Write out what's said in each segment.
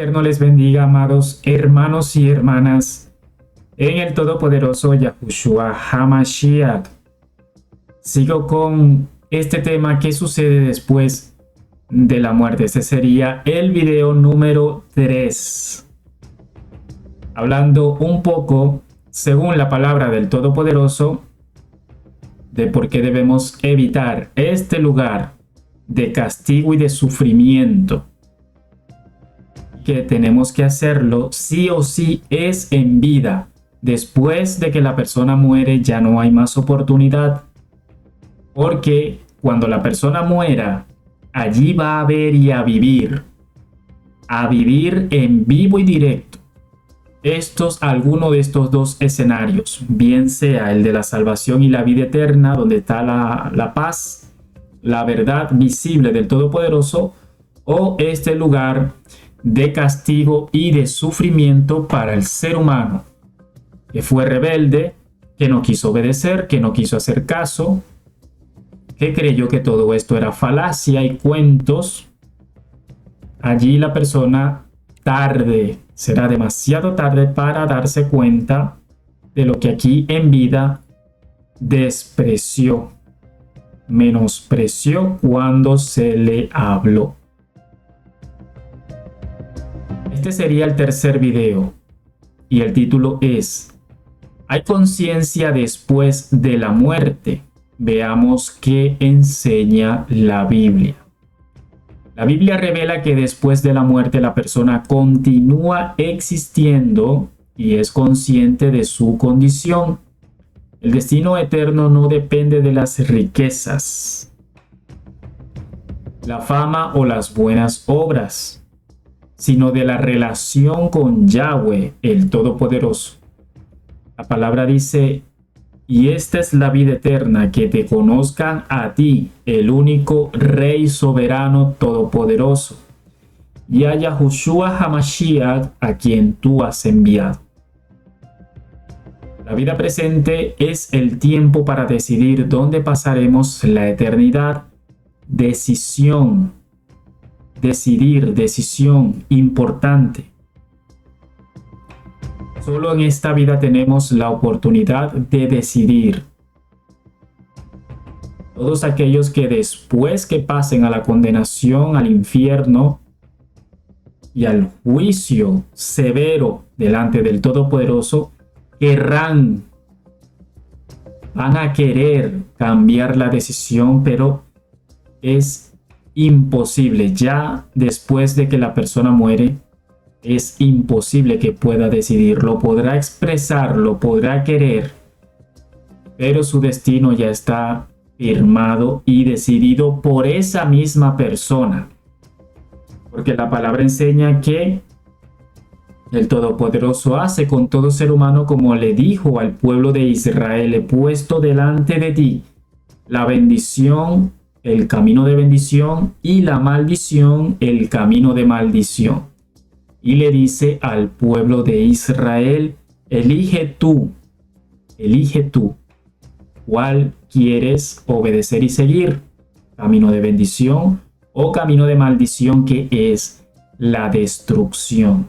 Eterno les bendiga, amados hermanos y hermanas, en el Todopoderoso Yahushua HaMashiach. Sigo con este tema: ¿qué sucede después de la muerte? Este sería el video número 3. Hablando un poco, según la palabra del Todopoderoso, de por qué debemos evitar este lugar de castigo y de sufrimiento. Que tenemos que hacerlo sí o sí es en vida. Después de que la persona muere ya no hay más oportunidad, porque cuando la persona muera, allí va a ver y a vivir en vivo y directo alguno de estos dos escenarios, bien sea el de la salvación y la vida eterna, donde está la paz, la verdad visible del Todopoderoso, o este lugar de castigo y de sufrimiento para el ser humano que fue rebelde, que no quiso obedecer, que no quiso hacer caso, que creyó que todo esto era falacia y cuentos. Allí la persona será demasiado tarde para darse cuenta de lo que aquí en vida despreció, menospreció cuando se le habló. Este sería el tercer video y el título es: ¿hay conciencia después de la muerte? Veamos qué enseña la Biblia. La Biblia revela que después de la muerte la persona continúa existiendo y es consciente de su condición. El destino eterno no depende de las riquezas, la fama o las buenas obras, sino de la relación con Yahweh, el Todopoderoso. La palabra dice: y esta es la vida eterna, que te conozcan a ti, el único Rey soberano todopoderoso, y a Yahushua HaMashiach, a quien tú has enviado. La vida presente es el tiempo para decidir dónde pasaremos la eternidad. Decisión importante. Solo en esta vida tenemos la oportunidad de decidir. Todos aquellos que después que pasen a la condenación, al infierno y al juicio severo delante del Todopoderoso, van a querer cambiar la decisión, pero es imposible. Ya después de que la persona muere, es imposible que pueda decidir. Lo podrá expresar, lo podrá querer, pero su destino ya está firmado y decidido por esa misma persona. Porque la palabra enseña que el Todopoderoso hace con todo ser humano como le dijo al pueblo de Israel: he puesto delante de ti la bendición, el camino de bendición, y la maldición, el camino de maldición. Y le dice al pueblo de Israel: elige tú, cuál quieres obedecer y seguir, camino de bendición o camino de maldición, que es la destrucción.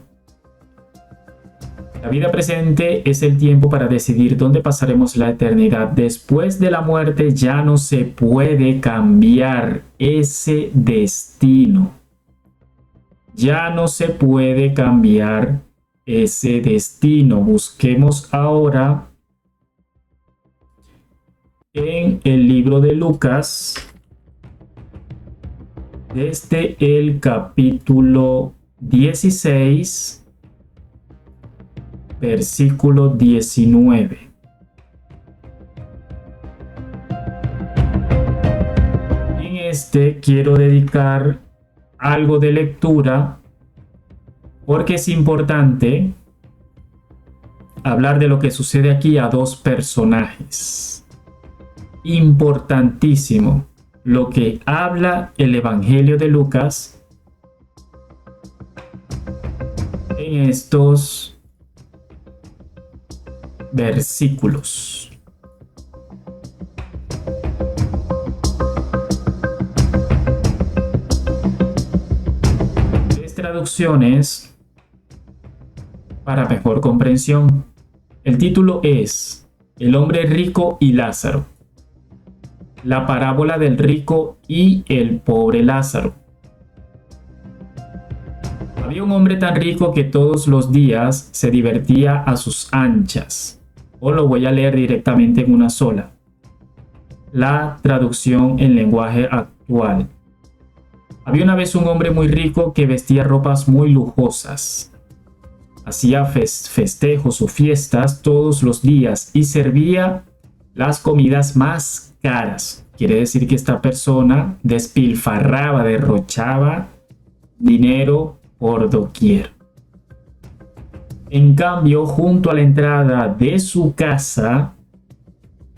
La vida presente es el tiempo para decidir dónde pasaremos la eternidad. Después de la muerte ya no se puede cambiar ese destino. Ya no se puede cambiar ese destino. Busquemos ahora en el libro de Lucas, desde el capítulo 16, versículo 19. En este quiero dedicar algo de lectura, porque es importante hablar de lo que sucede aquí a dos personajes. Importantísimo lo que habla el Evangelio de Lucas en estos versículos. Traducciones para mejor comprensión. El título es El hombre rico y Lázaro. La parábola del rico y el pobre Lázaro. Había un hombre tan rico que todos los días se divertía a sus anchas. Os lo voy a leer directamente en una sola. La traducción en lenguaje actual. Había una vez un hombre muy rico que vestía ropas muy lujosas. Hacía festejos o fiestas todos los días y servía las comidas más caras. Quiere decir que esta persona despilfarraba, derrochaba dinero por doquier. En cambio, junto a la entrada de su casa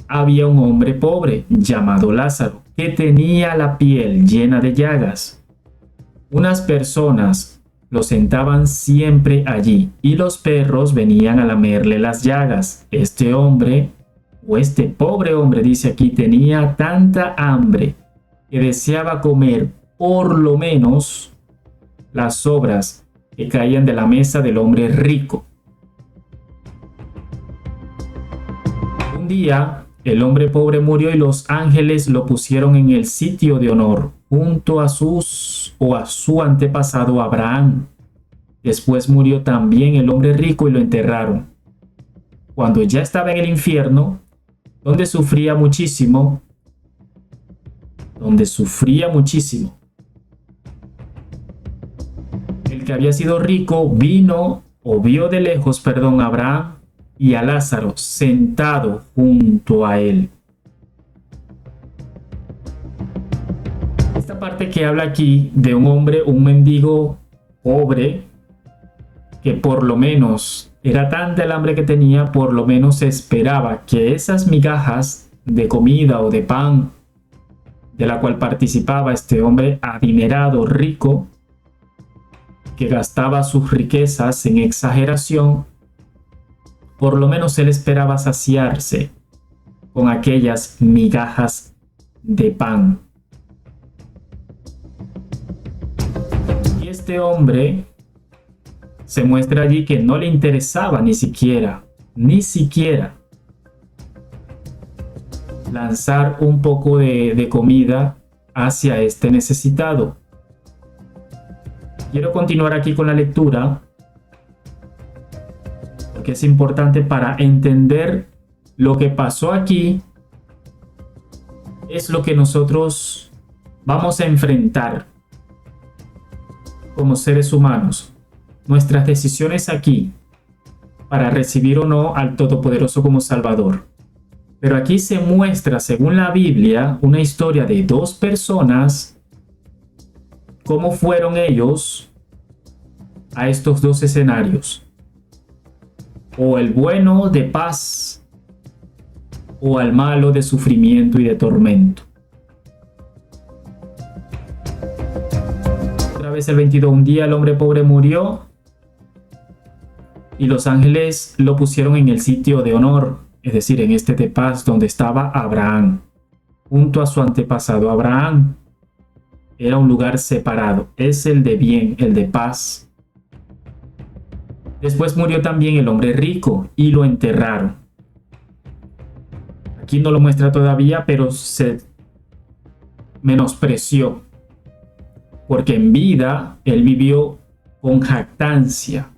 había un hombre pobre llamado Lázaro, que tenía la piel llena de llagas. Unas personas lo sentaban siempre allí y los perros venían a lamerle las llagas. Este hombre, o este pobre hombre, dice aquí, tenía tanta hambre que deseaba comer por lo menos las sobras que caían de la mesa del hombre rico. Un día, el hombre pobre murió y los ángeles lo pusieron en el sitio de honor, junto a su antepasado Abraham. Después murió también el hombre rico y lo enterraron. Cuando ya estaba en el infierno, donde sufría muchísimo, el que había sido rico vio de lejos, a Abraham y a Lázaro sentado junto a él. Esta parte que habla aquí de un hombre, un mendigo pobre, que por lo menos era tanta el hambre que tenía, por lo menos esperaba que esas migajas de comida o de pan de la cual participaba este hombre adinerado, rico, que gastaba sus riquezas en exageración, por lo menos él esperaba saciarse con aquellas migajas de pan. Y este hombre se muestra allí que no le interesaba ni siquiera lanzar un poco de comida hacia este necesitado. Quiero continuar aquí con la lectura porque es importante para entender lo que pasó aquí. Es lo que nosotros vamos a enfrentar como seres humanos. Nuestras decisiones aquí para recibir o no al Todopoderoso como Salvador. Pero aquí se muestra, según la Biblia, una historia de dos personas, cómo fueron ellos a estos dos escenarios. O el bueno de paz, o al malo de sufrimiento y de tormento. Otra vez el 22, un día el hombre pobre murió y los ángeles lo pusieron en el sitio de honor, es decir, en este de paz donde estaba Abraham, junto a su antepasado Abraham. Era un lugar separado, es el de bien, el de paz. Después murió también el hombre rico y lo enterraron. Aquí no lo muestra todavía, pero se menospreció, porque en vida él vivió con jactancia,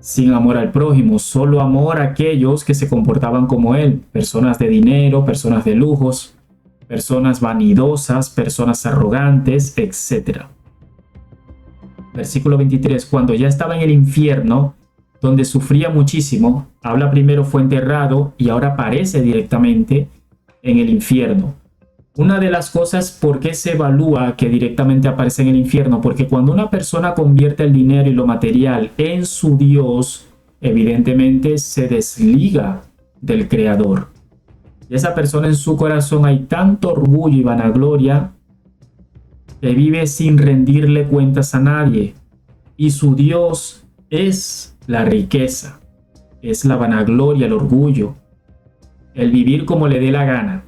sin amor al prójimo, solo amor a aquellos que se comportaban como él, personas de dinero, personas de lujos, personas vanidosas, personas arrogantes, etc. Versículo 23, cuando ya estaba en el infierno, donde sufría muchísimo, habla primero fue enterrado y ahora aparece directamente en el infierno. Una de las cosas por qué se evalúa que directamente aparece en el infierno, porque cuando una persona convierte el dinero y lo material en su Dios, evidentemente se desliga del Creador. Y esa persona en su corazón hay tanto orgullo y vanagloria que vive sin rendirle cuentas a nadie. Y su Dios es la riqueza, es la vanagloria, el orgullo, el vivir como le dé la gana.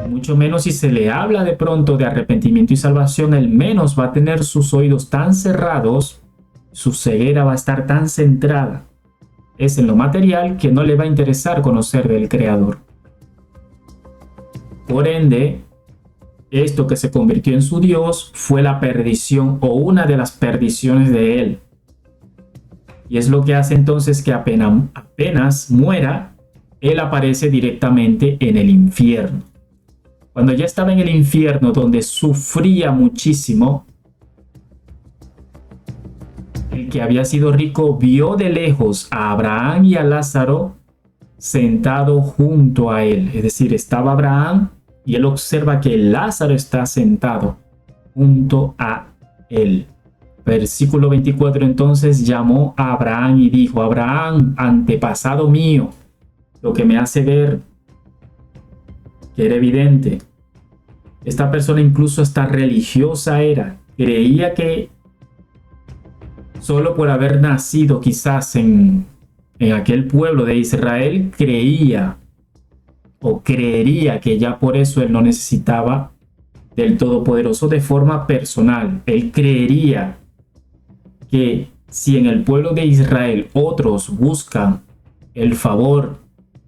Mucho menos si se le habla de pronto de arrepentimiento y salvación, él menos va a tener sus oídos tan cerrados Su ceguera va a estar tan centrada es en lo material que no le va a interesar conocer del Creador. Por ende, esto que se convirtió en su Dios fue la perdición o una de las perdiciones de él. Y es lo que hace entonces que apenas muera, él aparece directamente en el infierno. Cuando ya estaba en el infierno, donde sufría muchísimo, el que había sido rico vio de lejos a Abraham y a Lázaro sentado junto a él. Es decir, estaba Abraham y él observa que Lázaro está sentado junto a él. Versículo 24, entonces llamó a Abraham y dijo: Abraham, antepasado mío, lo que me hace ver que era evidente. Esta persona incluso hasta religiosa era. Creía que solo por haber nacido quizás en aquel pueblo de Israel, creía o creería que ya por eso él no necesitaba del Todopoderoso de forma personal. Él creería que si en el pueblo de Israel otros buscan el favor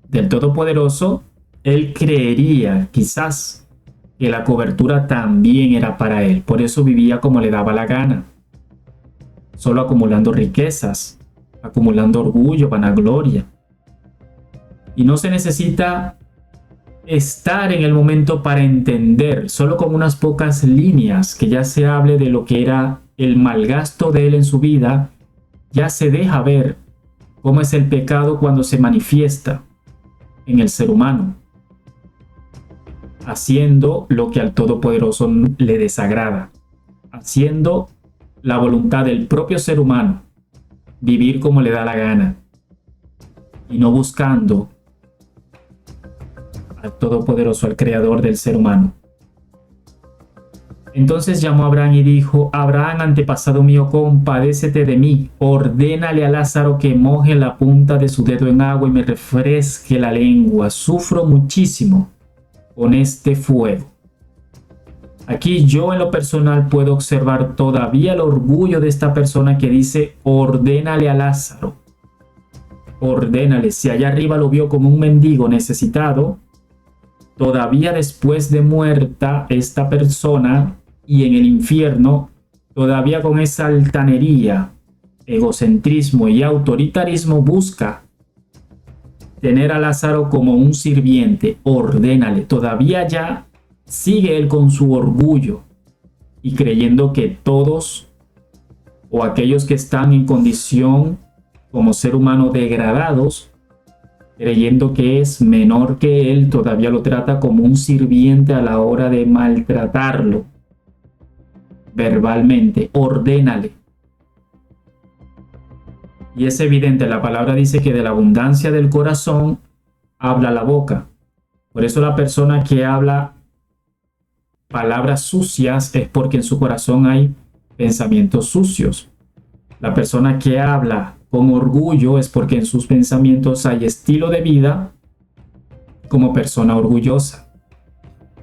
del Todopoderoso, él creería quizás que la cobertura también era para él. Por eso vivía como le daba la gana, solo acumulando riquezas, acumulando orgullo, vanagloria. Y no se necesita estar en el momento para entender, solo con unas pocas líneas que ya se hable de lo que era el malgasto de él en su vida, ya se deja ver cómo es el pecado cuando se manifiesta en el ser humano, haciendo lo que al Todopoderoso le desagrada, haciendo la voluntad del propio ser humano, vivir como le da la gana y no buscando al Todopoderoso, al Creador del ser humano. Entonces llamó a Abraham y dijo: Abraham, antepasado mío, compadécete de mí. Ordénale a Lázaro que moje la punta de su dedo en agua y me refresque la lengua. Sufro muchísimo con este fuego. Aquí yo en lo personal puedo observar todavía el orgullo de esta persona que dice: ordénale a Lázaro. Ordénale. Si allá arriba lo vio como un mendigo necesitado, todavía después de muerta esta persona y en el infierno, todavía con esa altanería, egocentrismo y autoritarismo, busca tener a Lázaro como un sirviente. Ordénale. Todavía ya sigue él con su orgullo y creyendo que todos o aquellos que están en condición como ser humano degradados, creyendo que es menor que él, todavía lo trata como un sirviente a la hora de maltratarlo verbalmente. Ordénale. Y es evidente, la palabra dice que de la abundancia del corazón habla la boca. Por eso la persona que habla palabras sucias es porque en su corazón hay pensamientos sucios. La persona que habla con orgullo es porque en sus pensamientos hay estilo de vida como persona orgullosa.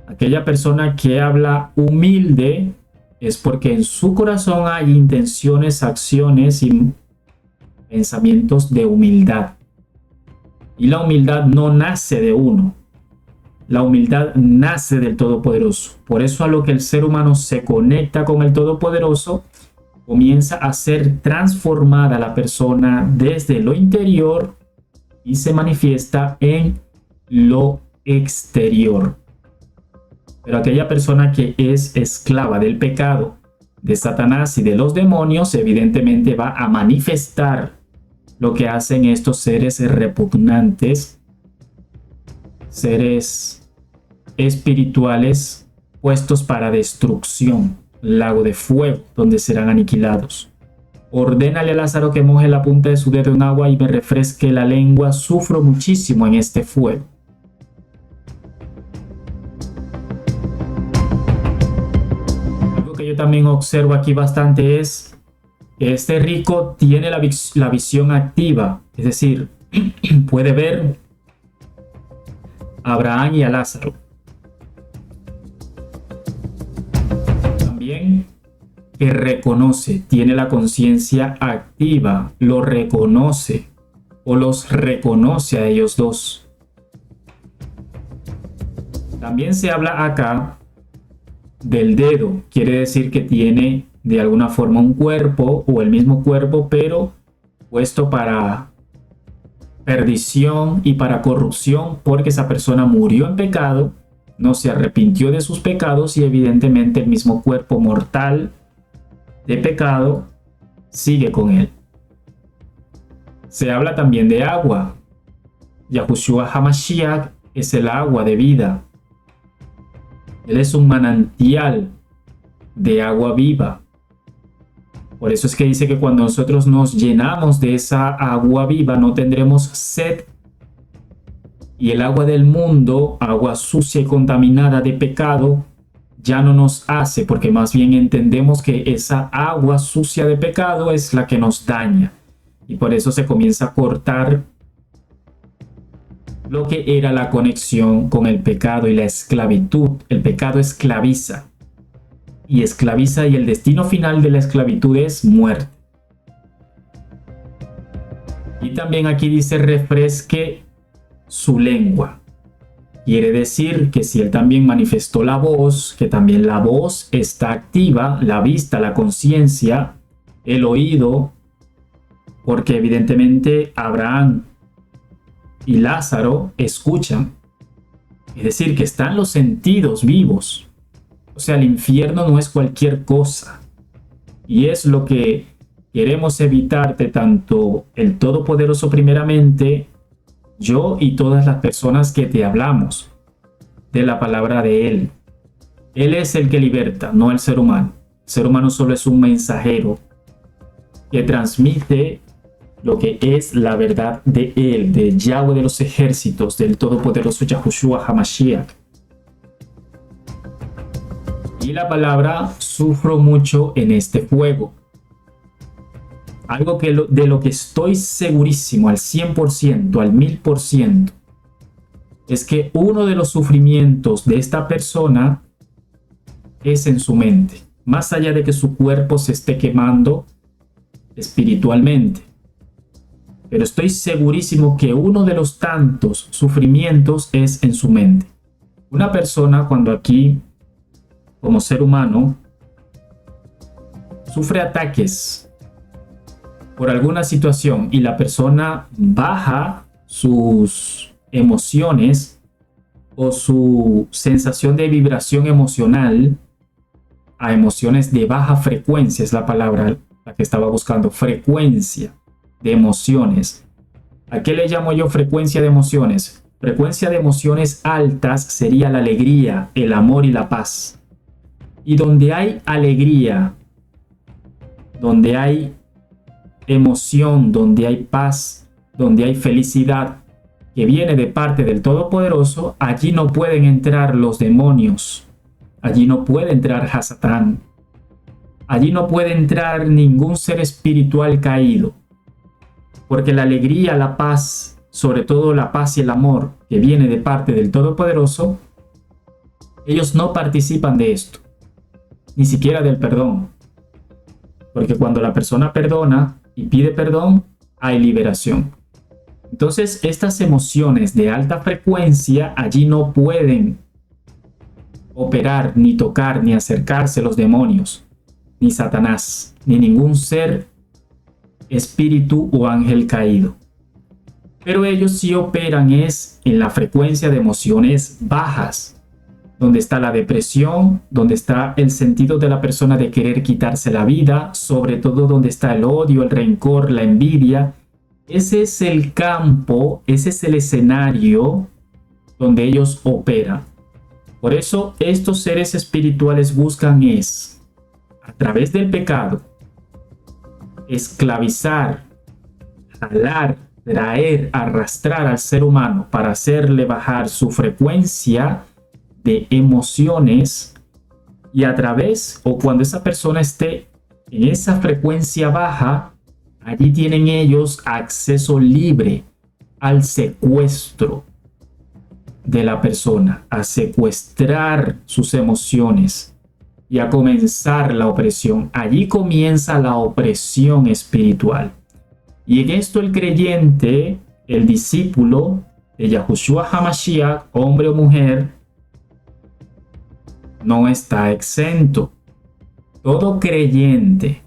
Aquella persona que habla humilde es porque en su corazón hay intenciones, acciones y pensamientos de humildad. Y la humildad no nace de uno. La humildad nace del Todopoderoso. Por eso a lo que el ser humano se conecta con el Todopoderoso, comienza a ser transformada la persona desde lo interior y se manifiesta en lo exterior. Pero aquella persona que es esclava del pecado, de Satanás y de los demonios, evidentemente va a manifestar lo que hacen estos seres repugnantes, seres espirituales puestos para destrucción, lago de fuego donde serán aniquilados. Ordénale a Lázaro que moje la punta de su dedo en agua y me refresque la lengua. Sufro muchísimo en este fuego. Algo que yo también observo aquí bastante es que este rico tiene la visión activa, es decir, puede ver a Abraham y a Lázaro. También que reconoce, tiene la conciencia activa, lo reconoce o los reconoce a ellos dos. También se habla acá del dedo, quiere decir que tiene de alguna forma un cuerpo o el mismo cuerpo, pero puesto para perdición y para corrupción, porque esa persona murió en pecado, no se arrepintió de sus pecados y evidentemente el mismo cuerpo mortal de pecado sigue con él. Se habla también de agua. Yahushua HaMashiach es el agua de vida. Él es un manantial de agua viva. Por eso es que dice que cuando nosotros nos llenamos de esa agua viva no tendremos sed. Y el agua del mundo, agua sucia y contaminada de pecado, ya no nos hace, porque más bien entendemos que esa agua sucia de pecado es la que nos daña. Y por eso se comienza a cortar lo que era la conexión con el pecado y la esclavitud. El pecado esclaviza. Y esclaviza, y el destino final de la esclavitud es muerte. Y también aquí dice refresque su lengua. Quiere decir que si él también manifestó la voz, que también la voz está activa, la vista, la conciencia, el oído, porque evidentemente Abraham y Lázaro escuchan. Es decir, que están los sentidos vivos. O sea, el infierno no es cualquier cosa. Y es lo que queremos evitarte, tanto el Todopoderoso primeramente, yo y todas las personas que te hablamos de la palabra de Él. Él es el que liberta, no el ser humano. El ser humano solo es un mensajero que transmite lo que es la verdad de Él, de Yahweh de los ejércitos, del Todopoderoso Yahushua HaMashiach. Y la palabra sufro mucho en este fuego. Algo de lo que estoy segurísimo al 100%, al 1000%, es que uno de los sufrimientos de esta persona es en su mente, más allá de que su cuerpo se esté quemando espiritualmente. Pero estoy segurísimo que uno de los tantos sufrimientos es en su mente. Una persona cuando aquí, como ser humano, sufre ataques por alguna situación y la persona baja sus emociones o su sensación de vibración emocional a emociones de baja frecuencia, es la palabra la que estaba buscando, frecuencia de emociones. ¿A qué le llamo yo frecuencia de emociones? Frecuencia de emociones altas sería la alegría, el amor y la paz. Y donde hay alegría, donde hay emoción, donde hay paz, donde hay felicidad que viene de parte del Todopoderoso, allí no pueden entrar los demonios, allí no puede entrar Hasatán, allí no puede entrar ningún ser espiritual caído, porque la alegría, la paz, sobre todo la paz y el amor que viene de parte del Todopoderoso, ellos no participan de esto, ni siquiera del perdón, porque cuando la persona perdona y pide perdón, hay liberación. Entonces, estas emociones de alta frecuencia allí no pueden operar, ni tocar, ni acercarse los demonios, ni Satanás, ni ningún ser, espíritu o ángel caído. Pero ellos sí operan es en la frecuencia de emociones bajas, donde está la depresión, donde está el sentido de la persona de querer quitarse la vida, sobre todo donde está el odio, el rencor, la envidia. Ese es el campo, ese es el escenario donde ellos operan. Por eso estos seres espirituales buscan es, a través del pecado, esclavizar, jalar, traer, arrastrar al ser humano para hacerle bajar su frecuencia de emociones, y a través o cuando esa persona esté en esa frecuencia baja, allí tienen ellos acceso libre al secuestro de la persona, a secuestrar sus emociones, y a comenzar la opresión. Allí comienza la opresión espiritual. Y en esto el creyente, el discípulo de Yahushua HaMashiach, hombre o mujer, no está exento. Todo creyente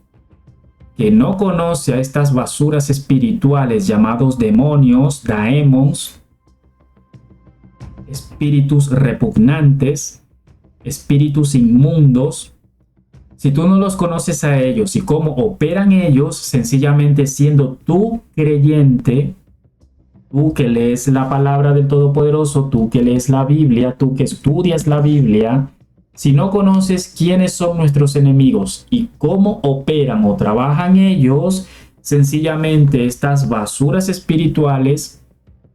que no conoce a estas basuras espirituales llamados demonios, daemons, espíritus repugnantes, espíritus inmundos, si tú no los conoces a ellos y cómo operan ellos, sencillamente siendo tú creyente, tú que lees la palabra del Todopoderoso, tú que lees la Biblia, tú que estudias la Biblia, si no conoces quiénes son nuestros enemigos y cómo operan o trabajan ellos, sencillamente estas basuras espirituales,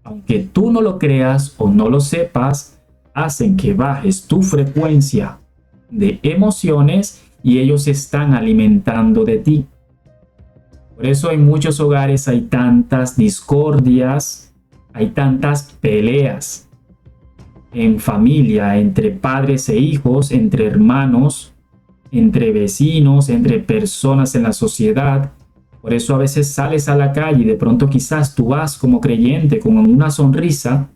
aunque tú no lo creas o no lo sepas, hacen que bajes tu frecuencia de emociones y ellos están alimentando de ti. Por eso en muchos hogares hay tantas discordias, hay tantas peleas en familia, entre padres e hijos, entre hermanos, entre vecinos, entre personas en la sociedad. Por eso a veces sales a la calle y de pronto quizás tú vas como creyente con una sonrisa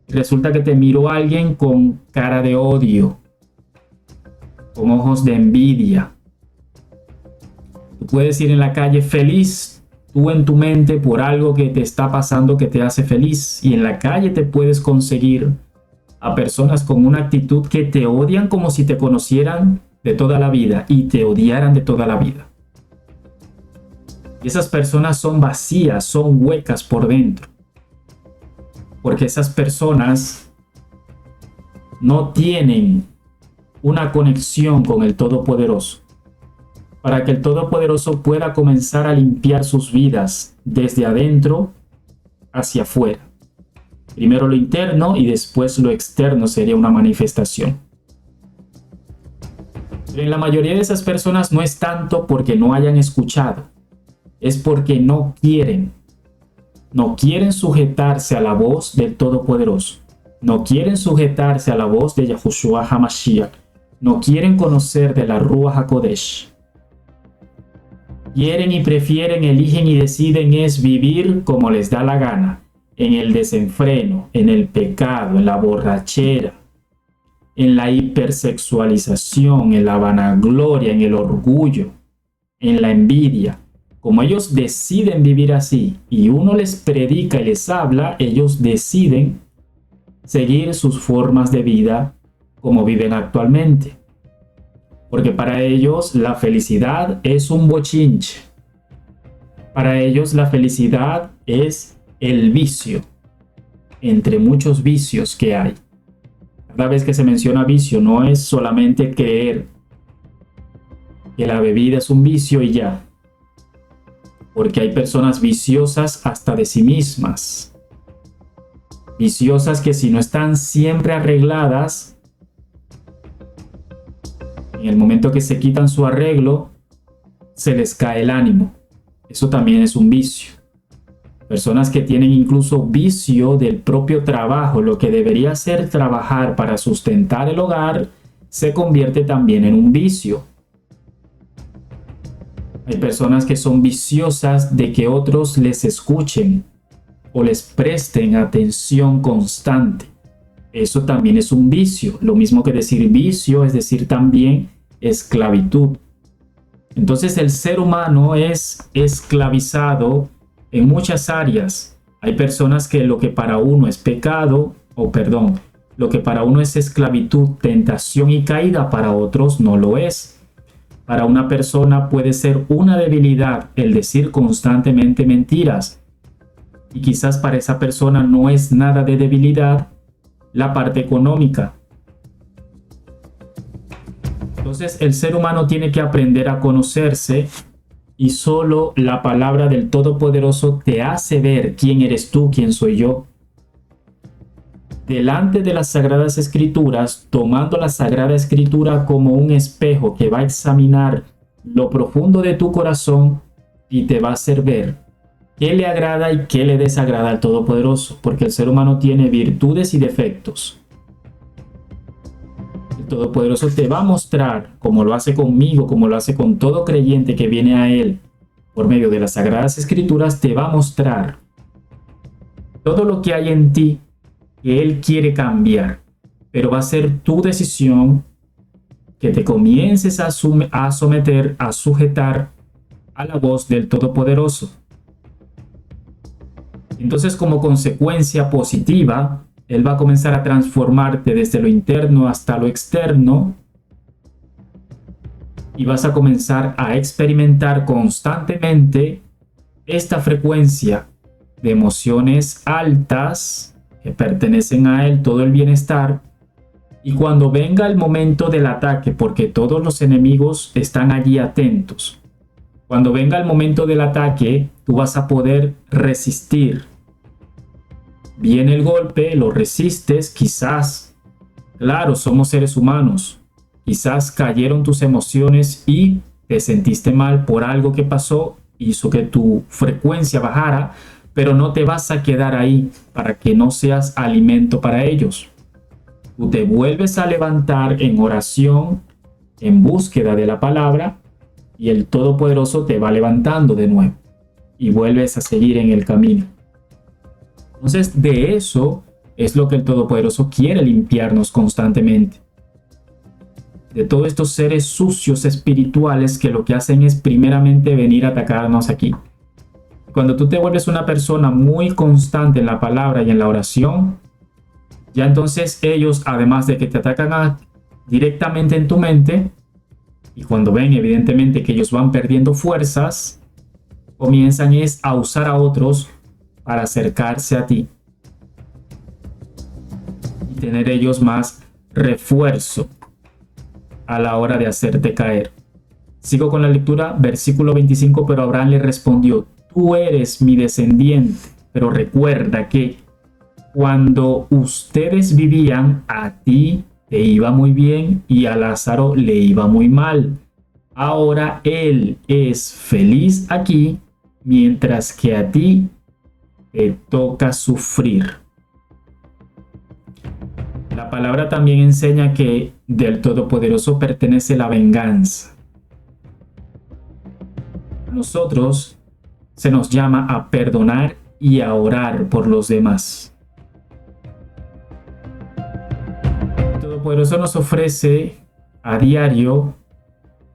y resulta que te miró alguien con cara de odio, con ojos de envidia. Tú puedes ir en la calle feliz, tú en tu mente por algo que te está pasando que te hace feliz, y en la calle te puedes conseguir a personas con una actitud que te odian como si te conocieran de toda la vida y te odiaran de toda la vida. Y esas personas son vacías, son huecas por dentro. Porque esas personas no tienen una conexión con el Todopoderoso. Para que el Todopoderoso pueda comenzar a limpiar sus vidas desde adentro hacia afuera. Primero lo interno y después lo externo sería una manifestación. Pero en la mayoría de esas personas no es tanto porque no hayan escuchado, es porque no quieren. No quieren sujetarse a la voz del Todopoderoso. No quieren sujetarse a la voz de Yahushua HaMashiach. No quieren conocer de la Ruach HaKodesh. Quieren y prefieren, eligen y deciden es vivir como les da la gana. En el desenfreno, en el pecado, en la borrachera, en la hipersexualización, en la vanagloria, en el orgullo, en la envidia. Como ellos deciden vivir así y uno les predica y les habla, ellos deciden seguir sus formas de vida como viven actualmente. Porque para ellos la felicidad es un bochinche. Para ellos la felicidad es el vicio, entre muchos vicios que hay. Cada vez que se menciona vicio, no es solamente creer que la bebida es un vicio y ya. Porque hay personas viciosas hasta de sí mismas. Viciosas que si no están siempre arregladas, en el momento que se quitan su arreglo, se les cae el ánimo. Eso también es un vicio. Personas que tienen incluso vicio del propio trabajo, lo que debería ser trabajar para sustentar el hogar, se convierte también en un vicio. Hay personas que son viciosas de que otros les escuchen o les presten atención constante. Eso también es un vicio. Lo mismo que decir vicio es decir también esclavitud. Entonces el ser humano es esclavizado en muchas áreas. Hay personas que lo que para uno es pecado, lo que para uno es esclavitud, tentación y caída, para otros no lo es. Para una persona puede ser una debilidad el decir constantemente mentiras. Y quizás para esa persona no es nada de debilidad la parte económica. Entonces el ser humano tiene que aprender a conocerse y solo la palabra del Todopoderoso te hace ver quién eres tú, quién soy yo. Delante de las Sagradas Escrituras, tomando la Sagrada Escritura como un espejo que va a examinar lo profundo de tu corazón y te va a hacer ver qué le agrada y qué le desagrada al Todopoderoso, porque el ser humano tiene virtudes y defectos. El Todopoderoso te va a mostrar, como lo hace conmigo, como lo hace con todo creyente que viene a Él, por medio de las Sagradas Escrituras, te va a mostrar todo lo que hay en ti que Él quiere cambiar. Pero va a ser tu decisión que te comiences a someter, a sujetar a la voz del Todopoderoso. Entonces, como consecuencia positiva, Él va a comenzar a transformarte desde lo interno hasta lo externo y vas a comenzar a experimentar constantemente esta frecuencia de emociones altas que pertenecen a Él, todo el bienestar. Y cuando venga el momento del ataque, porque todos los enemigos están allí atentos, cuando venga el momento del ataque, tú vas a poder resistir. Viene el golpe, lo resistes, quizás, claro, somos seres humanos, quizás cayeron tus emociones y te sentiste mal por algo que pasó, hizo que tu frecuencia bajara, pero no te vas a quedar ahí para que no seas alimento para ellos. Tú te vuelves a levantar en oración, en búsqueda de la palabra, y el Todopoderoso te va levantando de nuevo y vuelves a seguir en el camino. Entonces, de eso es lo que el Todopoderoso quiere limpiarnos constantemente. De todos estos seres sucios espirituales que lo que hacen es primeramente venir a atacarnos aquí. Cuando tú te vuelves una persona muy constante en la palabra y en la oración, ya entonces ellos, además de que te atacan directamente en tu mente, y cuando ven evidentemente que ellos van perdiendo fuerzas, comienzan a usar a otros para acercarse a ti y tener ellos más refuerzo a la hora de hacerte caer. Sigo con la lectura, versículo 25, pero Abraham le respondió: tú eres mi descendiente, pero recuerda que cuando ustedes vivían, a ti te iba muy bien y a Lázaro le iba muy mal. Ahora él es feliz aquí, mientras que a ti te toca sufrir. La palabra también enseña que del Todopoderoso pertenece la venganza. A nosotros se nos llama a perdonar y a orar por los demás. El Todopoderoso nos ofrece a diario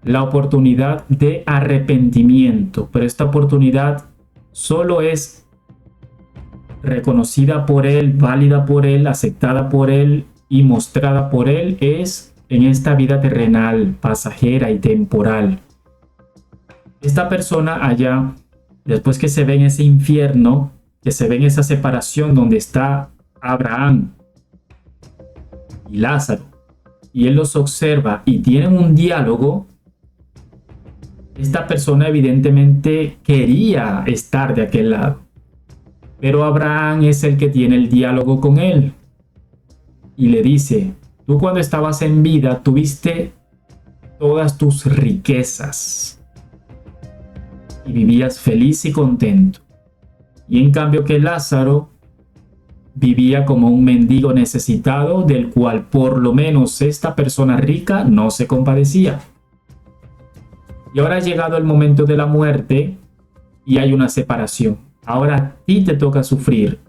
la oportunidad de arrepentimiento, pero esta oportunidad solo es reconocida por Él, válida por Él, aceptada por Él y mostrada por Él es en esta vida terrenal, pasajera y temporal. Esta persona allá, después que se ve en ese infierno, que se ve en esa separación donde está Abraham y Lázaro, y Él los observa y tienen un diálogo, esta persona evidentemente quería estar de aquel lado. Pero Abraham es el que tiene el diálogo con él y le dice: tú cuando estabas en vida tuviste todas tus riquezas y vivías feliz y contento. Y en cambio que Lázaro vivía como un mendigo necesitado del cual por lo menos esta persona rica no se compadecía. Y ahora ha llegado el momento de la muerte y hay una separación. Ahora a ti te toca sufrir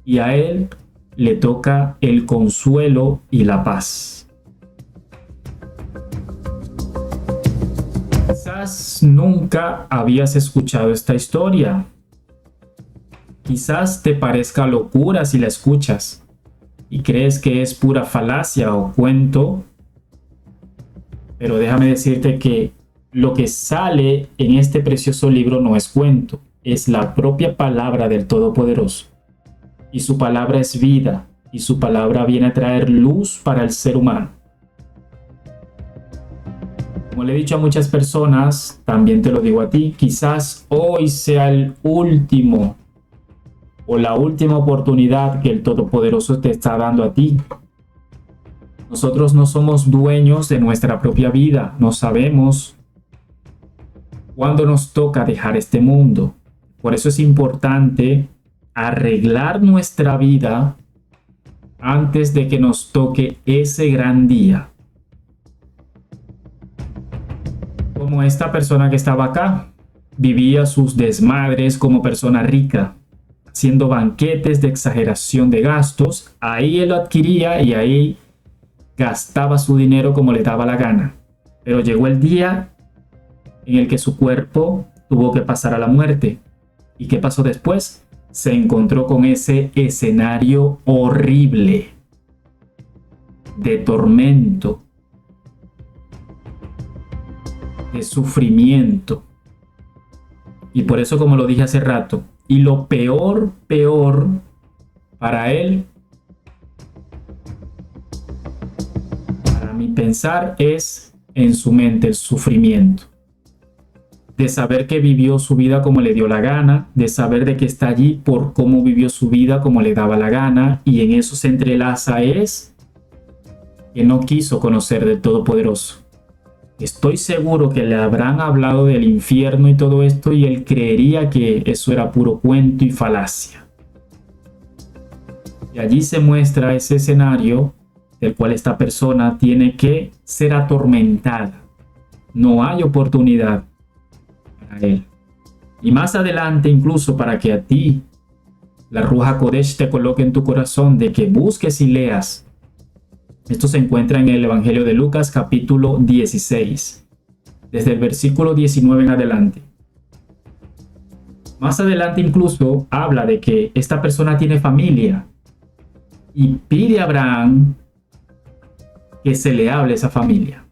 y a él le toca el consuelo y la paz. Quizás nunca habías escuchado esta historia. Quizás te parezca locura si la escuchas y crees que es pura falacia o cuento. Pero déjame decirte que lo que sale en este precioso libro no es cuento. Es la propia palabra del Todopoderoso. Y su palabra es vida. Y su palabra viene a traer luz para el ser humano. Como le he dicho a muchas personas, también te lo digo a ti, quizás hoy sea el último o la última oportunidad que el Todopoderoso te está dando a ti. Nosotros no somos dueños de nuestra propia vida. No sabemos cuándo nos toca dejar este mundo. Por eso es importante arreglar nuestra vida antes de que nos toque ese gran día. Como esta persona que estaba acá, vivía sus desmadres como persona rica, haciendo banquetes de exageración de gastos. Ahí él lo adquiría y ahí gastaba su dinero como le daba la gana. Pero llegó el día en el que su cuerpo tuvo que pasar a la muerte. ¿Y qué pasó después? Se encontró con ese escenario horrible de tormento, de sufrimiento. Y por eso, como lo dije hace rato, y lo peor para él, para mi pensar, es en su mente el sufrimiento. De saber que vivió su vida como le dio la gana, de saber de que está allí por cómo vivió su vida como le daba la gana, y en eso se entrelaza es que no quiso conocer del Todopoderoso. Estoy seguro que le habrán hablado del infierno y todo esto y él creería que eso era puro cuento y falacia. Y allí se muestra ese escenario del cual esta persona tiene que ser atormentada. No hay oportunidad para él. Y más adelante, incluso para que a ti la Ruach HaKodesh te coloque en tu corazón de que busques y leas. Esto se encuentra en el Evangelio de Lucas capítulo 16, desde el versículo 19 en adelante. Más adelante incluso habla de que esta persona tiene familia y pide a Abraham que se le hable a esa familia.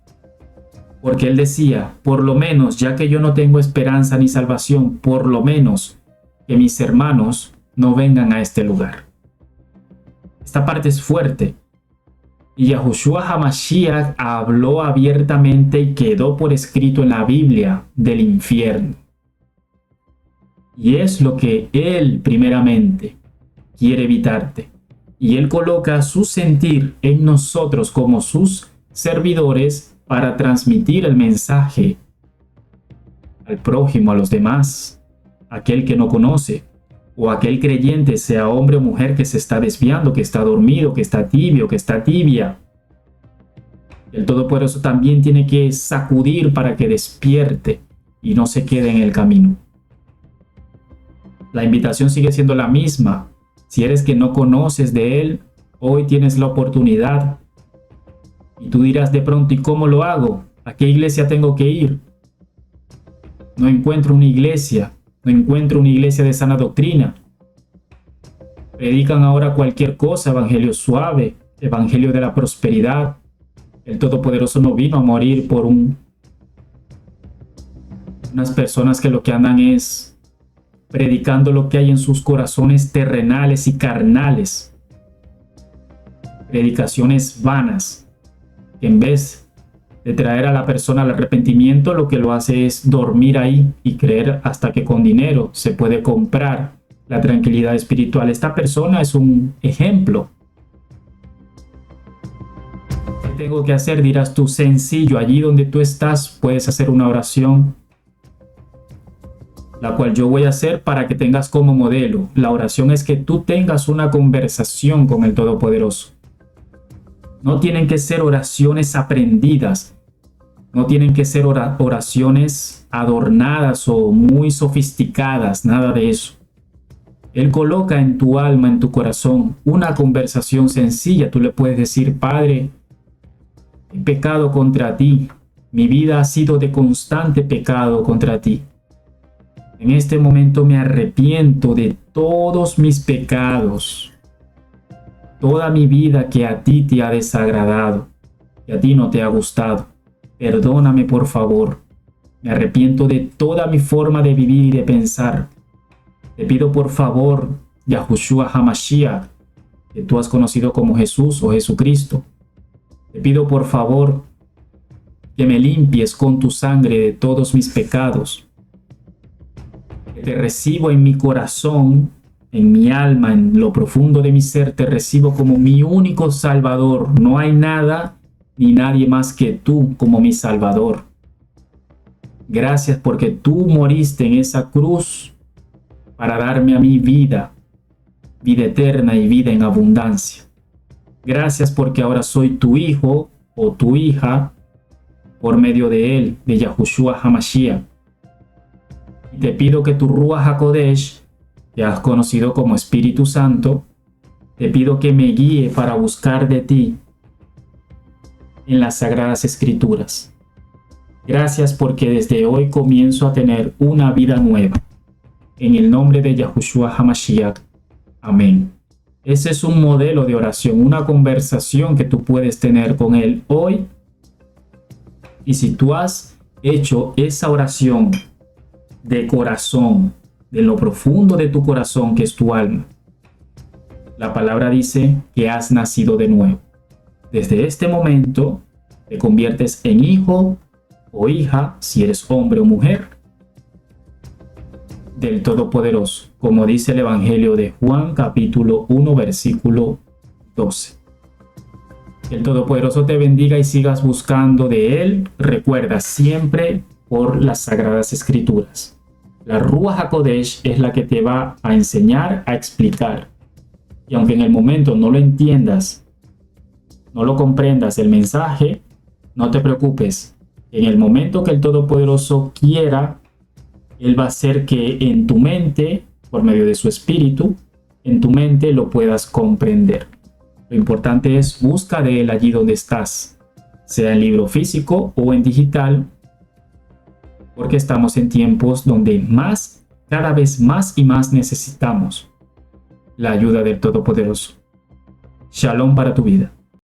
Porque él decía, por lo menos, ya que yo no tengo esperanza ni salvación, por lo menos que mis hermanos no vengan a este lugar. Esta parte es fuerte. Y Yahushua HaMashiach habló abiertamente y quedó por escrito en la Biblia del infierno. Y es lo que Él primeramente quiere evitarte. Y Él coloca su sentir en nosotros como sus servidores para transmitir el mensaje al prójimo, a los demás, aquel que no conoce, o aquel creyente, sea hombre o mujer, que se está desviando, que está dormido, que está tibio, que está tibia. El Todopoderoso también tiene que sacudir para que despierte y no se quede en el camino. La invitación sigue siendo la misma. Si eres que no conoces de Él, hoy tienes la oportunidad. Y tú dirás de pronto, ¿y cómo lo hago? ¿A qué iglesia tengo que ir? No encuentro una iglesia. No encuentro una iglesia de sana doctrina. Predican ahora cualquier cosa, evangelio suave, evangelio de la prosperidad. El Todopoderoso no vino a morir por unas personas que lo que andan es predicando lo que hay en sus corazones terrenales y carnales. Predicaciones vanas, que en vez de traer a la persona al arrepentimiento, lo que lo hace es dormir ahí y creer hasta que con dinero se puede comprar la tranquilidad espiritual. Esta persona es un ejemplo. ¿Qué tengo que hacer? Dirás tú, sencillo. Allí donde tú estás puedes hacer una oración, la cual yo voy a hacer para que tengas como modelo. La oración es que tú tengas una conversación con el Todopoderoso. No tienen que ser oraciones aprendidas. No tienen que ser oraciones adornadas o muy sofisticadas, nada de eso. Él coloca en tu alma, en tu corazón, una conversación sencilla. Tú le puedes decir, Padre, he pecado contra ti. Mi vida ha sido de constante pecado contra ti. En este momento me arrepiento de todos mis pecados. Toda mi vida que a ti te ha desagradado, que a ti no te ha gustado. Perdóname, por favor. Me arrepiento de toda mi forma de vivir y de pensar. Te pido, por favor, Yahushua HaMashiach, que tú has conocido como Jesús o Jesucristo. Te pido, por favor, que me limpies con tu sangre de todos mis pecados. Que te recibo en mi corazón, en mi alma, en lo profundo de mi ser. Te recibo como mi único Salvador. No hay nada ni nadie más que tú como mi Salvador. Gracias porque tú moriste en esa cruz para darme a mí vida, vida eterna y vida en abundancia. Gracias porque ahora soy tu hijo o tu hija por medio de él, de Yahushua HaMashiach. Y te pido que tu Ruach HaKodesh, que has conocido como Espíritu Santo, te pido que me guíe para buscar de ti en las Sagradas Escrituras. Gracias porque desde hoy comienzo a tener una vida nueva. En el nombre de Yahushua HaMashiach. Amén. Ese es un modelo de oración, una conversación que tú puedes tener con Él hoy. Y si tú has hecho esa oración de corazón, de lo profundo de tu corazón, que es tu alma, la palabra dice que has nacido de nuevo. Desde este momento te conviertes en hijo o hija, si eres hombre o mujer, del Todopoderoso, como dice el Evangelio de Juan capítulo 1 versículo 12. Que el Todopoderoso te bendiga y sigas buscando de Él. Recuerda siempre por las Sagradas Escrituras. La Ruach HaKodesh es la que te va a enseñar, a explicar. Y aunque en el momento no lo entiendas, no lo comprendas el mensaje, no te preocupes. En el momento que el Todopoderoso quiera, Él va a hacer que en tu mente, por medio de su espíritu, en tu mente lo puedas comprender. Lo importante es busca de Él allí donde estás, sea en libro físico o en digital, porque estamos en tiempos donde cada vez más y más necesitamos la ayuda del Todopoderoso. Shalom para tu vida.